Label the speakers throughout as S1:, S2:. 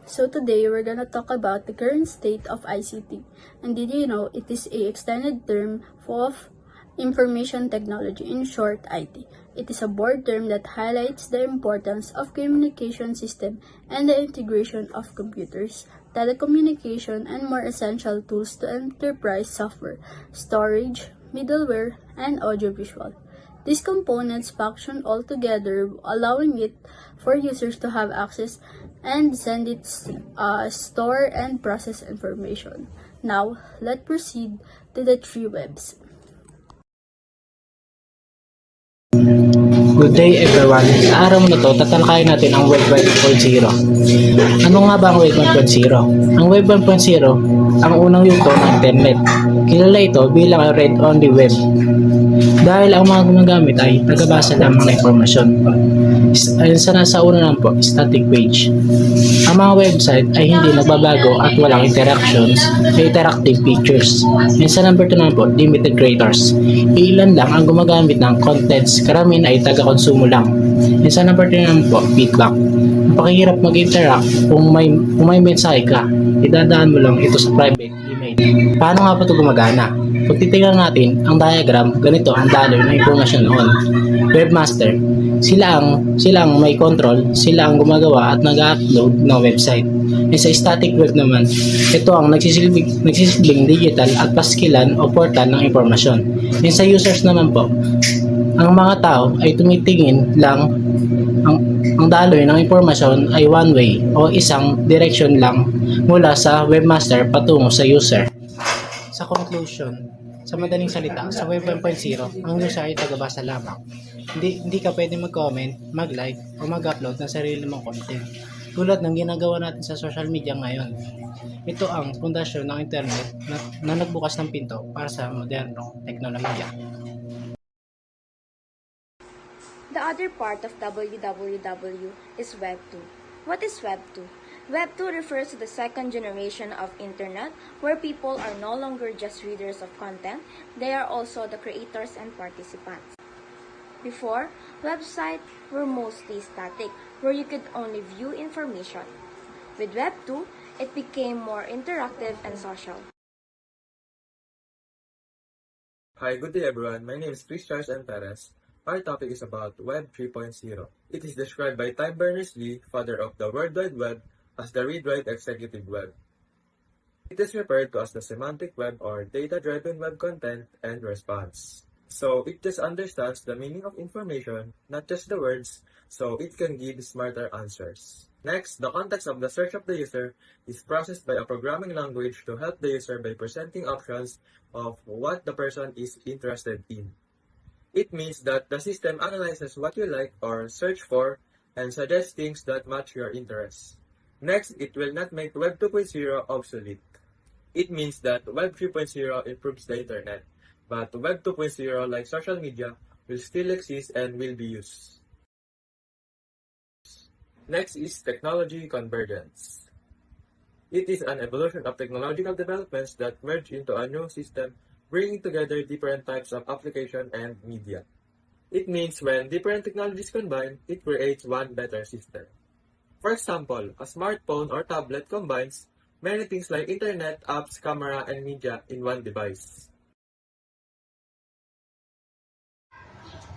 S1: So today we're gonna talk about the current state of ICT. And did you know it is a extended term of information technology, in short IT. It is a broad term that highlights the importance of communication system and the integration of computers, telecommunication, and more essential tools to enterprise software, storage, middleware, and audiovisual. These components function all together, allowing it for users to have access and send it, store and process information. Now, let's proceed to the three webs.
S2: Good day everyone. Sa araw na to, tatalakayin natin ang Web 1.0. Ano nga ba ang Web 1.0? Ang Web 1.0, ang unang yugto ng Internet. Kilala ito bilang ang read-only web. Dahil ang mga gumagamit ay tagabasa lamang ng impormasyon. Ayun sa nasa una lang po, static page. Ang mga website ay hindi nagbabago at walang interactions, may interactive features. Ayun sa number 2 naman po, limited creators. Ilan lang ang gumagamit ng contents, karamihan ay taga-konsumo lang. Ayun sa number 3 naman po, feedback. Napakahirap mag-interact kung may mensahe ka, idadaan mo lang ito sa private email. Paano nga ba ito gumagana? Kung titignan natin ang diagram, ganito ang daloy ng impormasyon noon. Webmaster, sila ang may control, sila ang gumagawa at nag-upload ng website. E sa static web naman, ito ang nagsisilbing digital at paskilan o portal ng impormasyon. E sa users naman po, ang mga tao ay tumitingin lang, ang daloy ng impormasyon ay one way o isang direction lang mula sa webmaster patungo sa user. Sa conclusion, sa madaling salita, sa Web 1.0, ang user ay tagabasa lamang. Hindi ka pwede mag-comment, mag-like, o mag-upload ng sarili mong content. Tulad ng ginagawa natin sa social media ngayon. Ito ang pundasyon ng internet na nagbukas ng pinto para sa modernong teknolohiya.
S3: The other part of www is Web 2. What is Web 2? Web 2 refers to the second generation of Internet, where people are no longer just readers of content, they are also the creators and participants. Before, websites were mostly static, where you could only view information. With Web 2, it became more interactive and social.
S4: Hi, good day everyone. My name is Chris Charles M. Perez. Our topic is about Web 3.0. It is described by Tim Berners-Lee, father of the World Wide Web, as the read-write executive web. It is referred to as the semantic web or data-driven web content and response. So it just understands the meaning of information, not just the words, so it can give smarter answers. Next, the context of the search of the user is processed by a programming language to help the user by presenting options of what the person is interested in. It means that the system analyzes what you like or search for and suggests things that match your interests. Next, it will not make Web 2.0 obsolete. It means that Web 3.0 improves the internet, but Web 2.0, like social media, will still exist and will be used. Next is technology convergence. It is an evolution of technological developments that merge into a new system, bringing together different types of application and media. It means when different technologies combine, it creates one better system. For example, a smartphone or tablet combines many things like internet, apps, camera, and media in one device.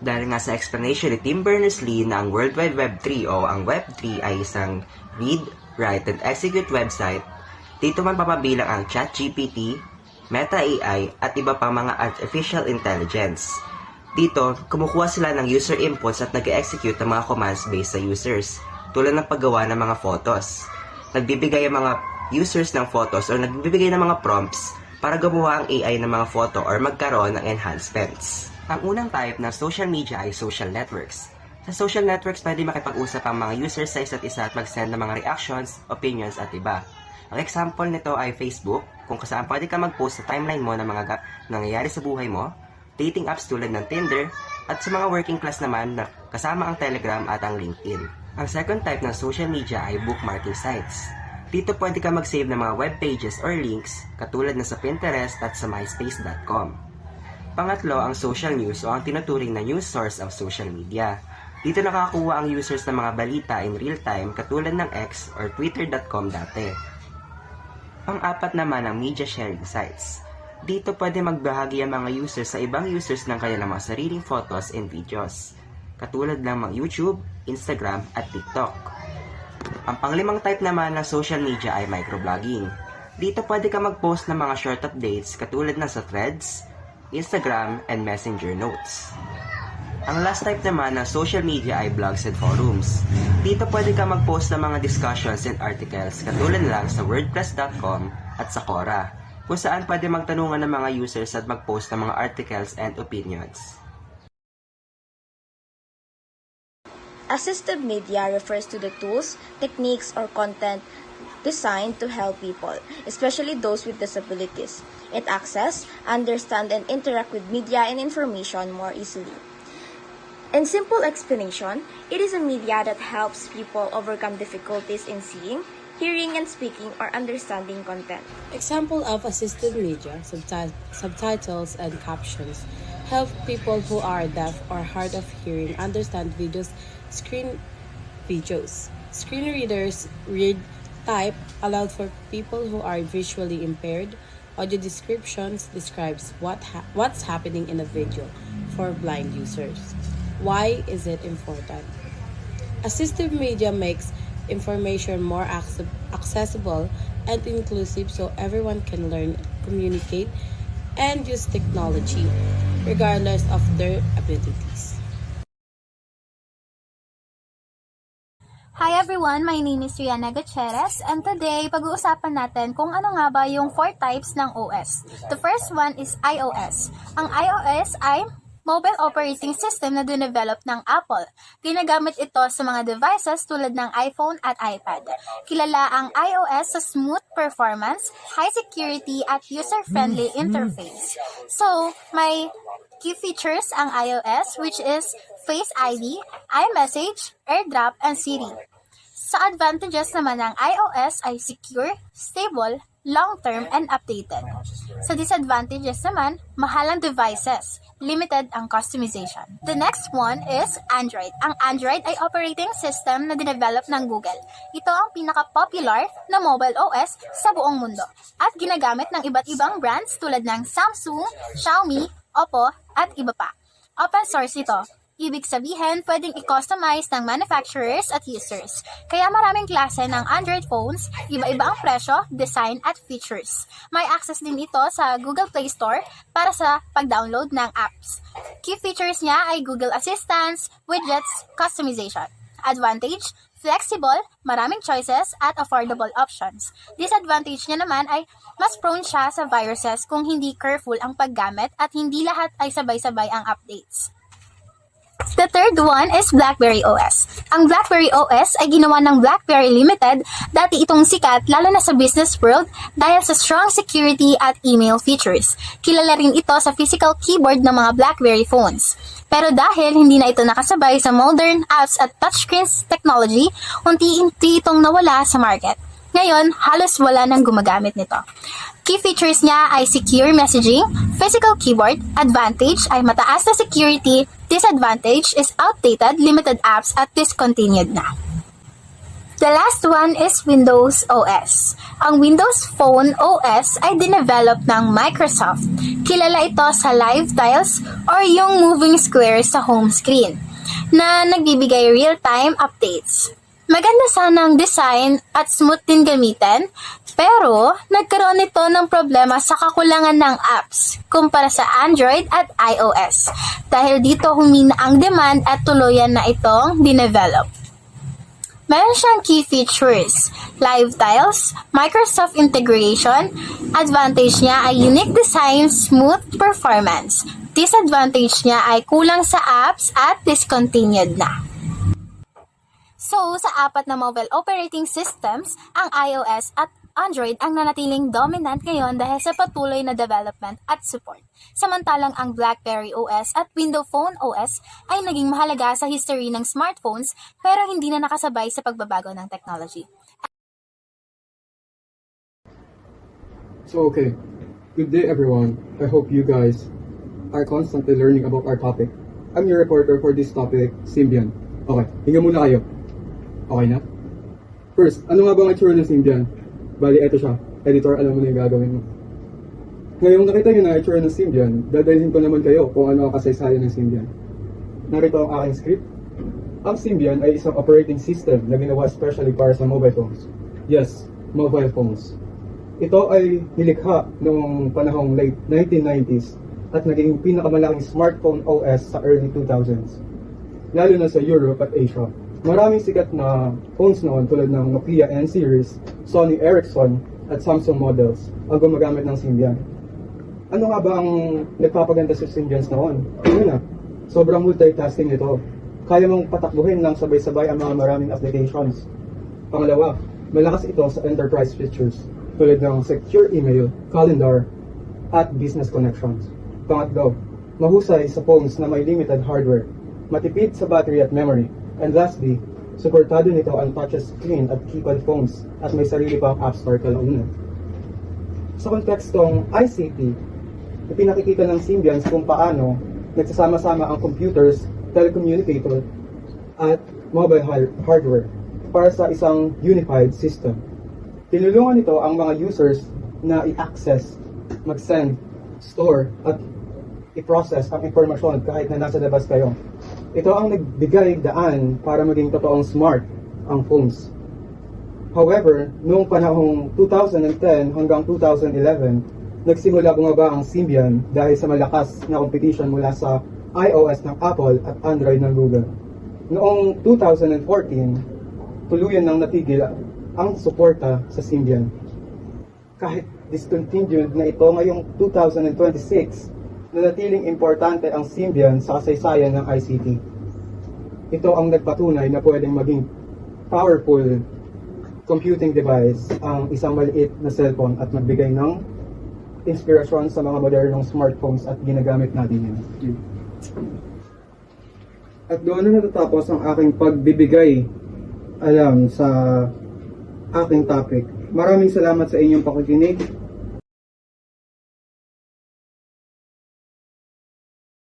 S5: Dahil nga sa explanation ni Tim Berners-Lee na ang World Wide Web 3 o ang Web 3 ay isang read, write, and execute website, dito man papabilang ang ChatGPT, Meta AI, at iba pang mga artificial intelligence. Dito, kumukuha sila ng user inputs at nag-execute ng mga commands based sa users, tulad ng paggawa ng mga photos. Nagbibigay ang mga users ng photos o nagbibigay ng mga prompts para gumawa ang AI ng mga photo or magkaroon ng enhancements. Ang unang type ng social media ay social networks. Sa social networks, pwede makipag-usap ang mga users sa isa't isa at mag-send ng mga reactions, opinions at iba. Ang example nito ay Facebook, kung saan pwede ka mag-post sa timeline mo ng mga nangyayari sa buhay mo, dating apps tulad ng Tinder, at sa mga working class naman na kasama ang Telegram at ang LinkedIn. Ang second type ng social media ay bookmarking sites. Dito pwede ka mag-save ng mga web pages or links katulad na sa Pinterest at sa myspace.com. Pangatlo, ang social news o ang tinuturing na news source of social media. Dito nakakakuha ang users ng mga balita in real time katulad ng X or Twitter.com dati. Pang-apat naman ang media sharing sites. Dito pwede magbahagi ang mga users sa ibang users ng kanilang mga sariling photos and videos, katulad ng mga YouTube, Instagram at TikTok. Ang panglimang type naman ng social media ay microblogging. Dito pwede ka mag-post ng mga short updates katulad ng sa Threads, Instagram, and Messenger Notes. Ang last type naman ng social media ay blogs and forums. Dito pwede ka mag-post ng mga discussions and articles katulad lang sa wordpress.com at sa Quora, kung saan pwede magtanungan ng mga users at mag-post ng mga articles and opinions.
S3: Assistive media refers to the tools, techniques, or content designed to help people, especially those with disabilities, and access, understand, and interact with media and information more easily. In simple explanation, it is a media that helps people overcome difficulties in seeing, hearing, and speaking or understanding content.
S6: Example of assisted media, subtitles and captions, help people who are deaf or hard of hearing understand screen videos. Screen readers read, type, allowed for people who are visually impaired. Audio descriptions describes what's happening in a video for blind users. Why is it important? Assistive media makes information more accessible and inclusive so everyone can learn, communicate, and use technology regardless of their abilities.
S7: Hi everyone, my name is Rihanna Gutierrez and today pag-uusapan natin kung ano nga ba yung 4 types ng OS. The first one is iOS. Ang iOS ay mobile operating system na dinevelop ng Apple. Ginagamit ito sa mga devices tulad ng iPhone at iPad. Kilala ang iOS sa smooth performance, high security at user-friendly interface. So, may key features ang iOS which is Face ID, iMessage, AirDrop, and Siri. Sa advantages naman ng iOS ay secure, stable, long-term, and updated. Sa disadvantages naman, mahal ang devices, limited ang customization. The next one is Android. Ang Android ay operating system na dinevelop ng Google. Ito ang pinaka-popular na mobile OS sa buong mundo at ginagamit ng iba't ibang brands tulad ng Samsung, Xiaomi, Oppo, at iba pa. Open source ito. Ibig sabihin, pwedeng i-customize ng manufacturers at users. Kaya maraming klase ng Android phones, iba-iba ang presyo, design, at features. May access din ito sa Google Play Store para sa pag-download ng apps. Key features niya ay Google Assistance, widgets, customization. Advantage, flexible, maraming choices, at affordable options. Disadvantage niya naman ay mas prone siya sa viruses kung hindi careful ang paggamit at hindi lahat ay sabay-sabay ang updates. The third one is BlackBerry OS. Ang BlackBerry OS ay ginawa ng BlackBerry Limited, dati itong sikat lalo na sa business world dahil sa strong security at email features. Kilala rin ito sa physical keyboard ng mga BlackBerry phones. Pero dahil hindi na ito nakasabay sa modern apps at touchscreens technology, unti-unti itong nawala sa market. Ngayon, halos wala nang gumagamit nito. Key features niya ay secure messaging, physical keyboard, advantage ay mataas na security, disadvantage is outdated, limited apps at discontinued na. The last one is Windows OS. Ang Windows Phone OS ay dinevelop ng Microsoft. Kilala ito sa live tiles or yung moving squares sa home screen na nagbibigay real-time updates. Maganda sana ang design at smooth din gamitin, pero nagkaroon ito ng problema sa kakulangan ng apps kumpara sa Android at iOS. Dahil dito humina ang demand at tuluyan na itong dinevelop. Meron siyang key features, live tiles, Microsoft integration, advantage niya ay unique design, smooth performance. Disadvantage niya ay kulang sa apps at discontinued na. So, sa apat na mobile operating systems, ang iOS at Android ang nanatiling dominant ngayon dahil sa patuloy na development at support. Samantalang ang BlackBerry OS at Windows Phone OS ay naging mahalaga sa history ng smartphones pero hindi na nakasabay sa pagbabago ng technology.
S8: So, okay. Good day, everyone. I hope you guys are constantly learning about our topic. I'm your reporter for this topic, Symbian. Okay, hinga muna kayo. Okay na? First, ano nga ba ang itsura ng Symbian? Bali, eto siya. Editor, alam mo na yung gagawin mo. Ngayong nakita nyo na itsura ng Symbian, dadalhin ko naman kayo kung ano ang kasaysayan ng Symbian. Narito ang aking script. Ang Symbian ay isang operating system na ginawa especially para sa mobile phones. Yes, mobile phones. Ito ay nilikha noong panahong late 1990s at naging pinakamalaking smartphone OS sa early 2000s, lalo na sa Europe at Asia. Maraming sikat na phones noon tulad ng Nokia N-series, Sony Ericsson at Samsung models ang gumagamit ng Symbian. Ano nga ba ang nagpapaganda sa Symbians noon? Una, sobrang multitasking nito. Kaya mong patakbuhin ng sabay-sabay ang mga maraming applications. Pangalawa, malakas ito sa enterprise features tulad ng secure email, calendar, at business connections. Pangatlo, mahusay sa phones na may limited hardware, matipid sa battery at memory. And lastly, suportado nito ang touchscreen at keypad phones at may sarili pang App Store kalaunan. Sa kontekstong ICT, ipinakikita ng Symbians kung paano nagsasama-sama ang computers, telecommunicator, at mobile hardware para sa isang unified system. Tinulungan nito ang mga users na i-access, mag-send, store, at i-process ang impormasyon kahit na nasa labas kayo. Ito ang nagbigay daan para maging totoong smart ang phones. However, noong panahong 2010 hanggang 2011, nagsimula bumaba ang Symbian dahil sa malakas na competition mula sa iOS ng Apple at Android ng Google. Noong 2014, tuluyan nang natigil ang suporta sa Symbian. Kahit discontinued na ito ngayong 2026, nanatiling importante ang Symbian sa kasaysayan ng ICT. Ito ang nagpatunay na pwedeng maging powerful computing device ang isang maliit na cellphone at magbigay ng inspirasyon sa mga modernong smartphones at ginagamit natin yun. At doon na natatapos ang aking pagbibigay alam sa aking topic. Maraming salamat sa inyong pakikinig.